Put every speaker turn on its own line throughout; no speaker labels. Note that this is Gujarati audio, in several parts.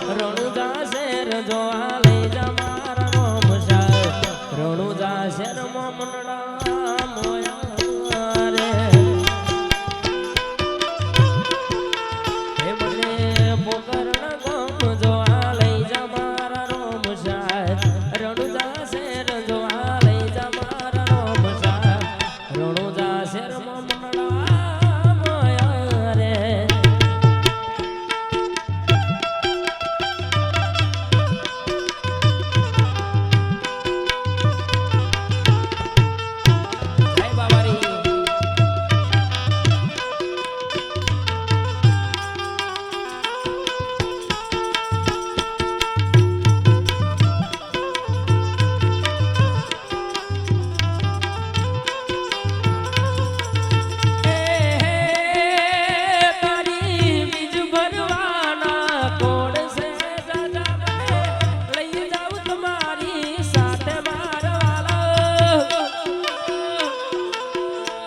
રણુજા શેર જોવા લઈ જા મારા રોમ સાહેબ રણુજા શેર મમનડા મોયા રે હે મને પોકરણ ગમ જોવા લઈ જા મારા રોમ સાહેબ રણુજા શેર જોવા લઈ જા મારા રોમ સાહેબ રણુજા શેર મમનડા મોયા રે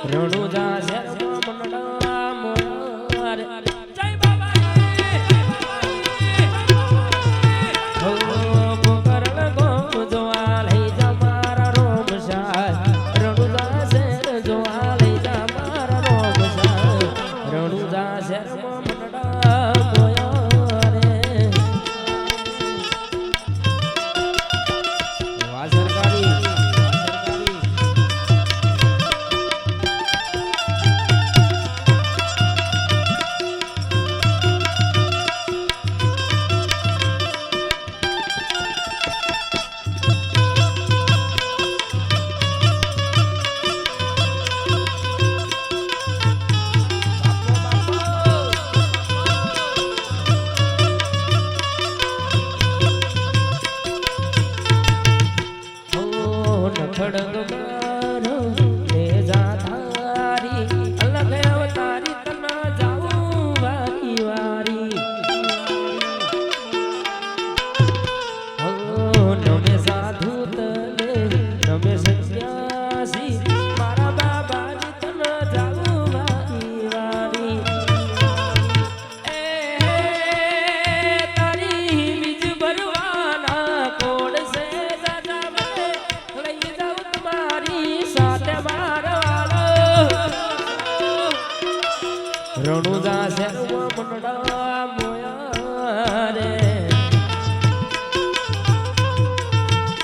રણુજા શેર મમનડા મોયા રે જય બાબા હો પોકરણ ગમ જોવા લઈ જા મારા રોમ સાહેબ રણુજા શેર જોવા લઈ જા મારા રોમ સાહેબ રણુજા શેર મમનડા મોયા રે વાહ સરકારી ખડગ મારો લે જા તારી અલગ અવતારી તના જાઉં વારી વારી હો નમે સાધુ તલે નમે સત્યાસી મારા બાબાજી તના જાઉં વારી વારી એ તારી બીજ ભરવાના કોડ સે રણુજા શેર મમનડા મોયા રે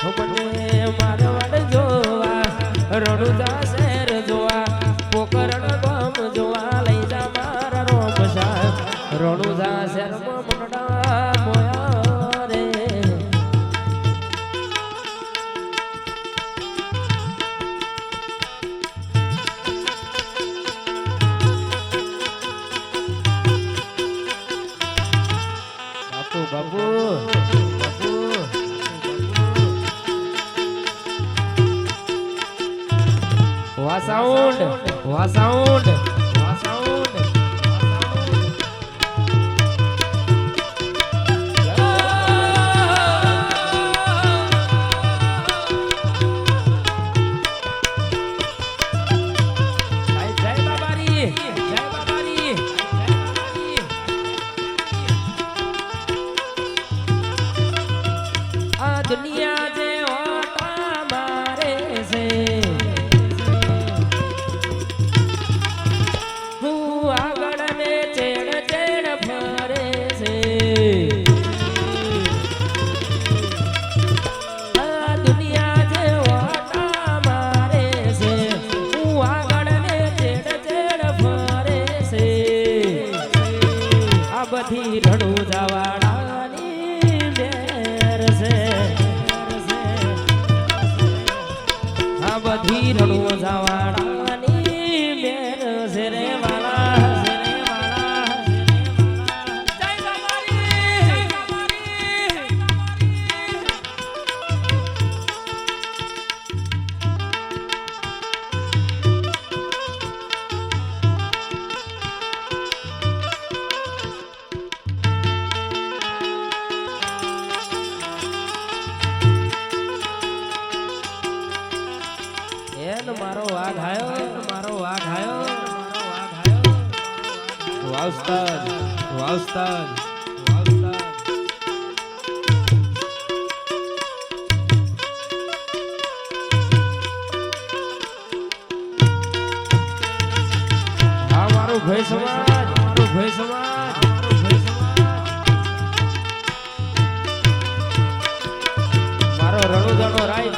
મને મારવાડ જોવા રણુજા શેર જોવા પોકરણ ગમ જોવા લઈ જા મારા રોમ સાહેબ રણુજા શેર મમનડા મોયા રે બાબુ બાબુ વા સાઉન્ડ વા સાઉન્ડ વા સાઉન્ડ જય બાબારી જય બાબારી આ દુનિયા જે ઓટા મારે છે હું આગળ ને ચેડ ચેડ ફરે છે આ દુનિયા જે ઓટા મારે છે હું આગળ ને ચેડ ચેડ ફરે છે આ બધી રણુજા વાળાની મેર છે આ બધી રણુજા વાળાની મેર છે રે વાલા છે રે વાલા જય મારો વાઘ આયો વાવસ્તાદ મારું ભય સમાજ મારું ભય સમાજ મારું ભય સમાજ મારો રણુજાનો રાય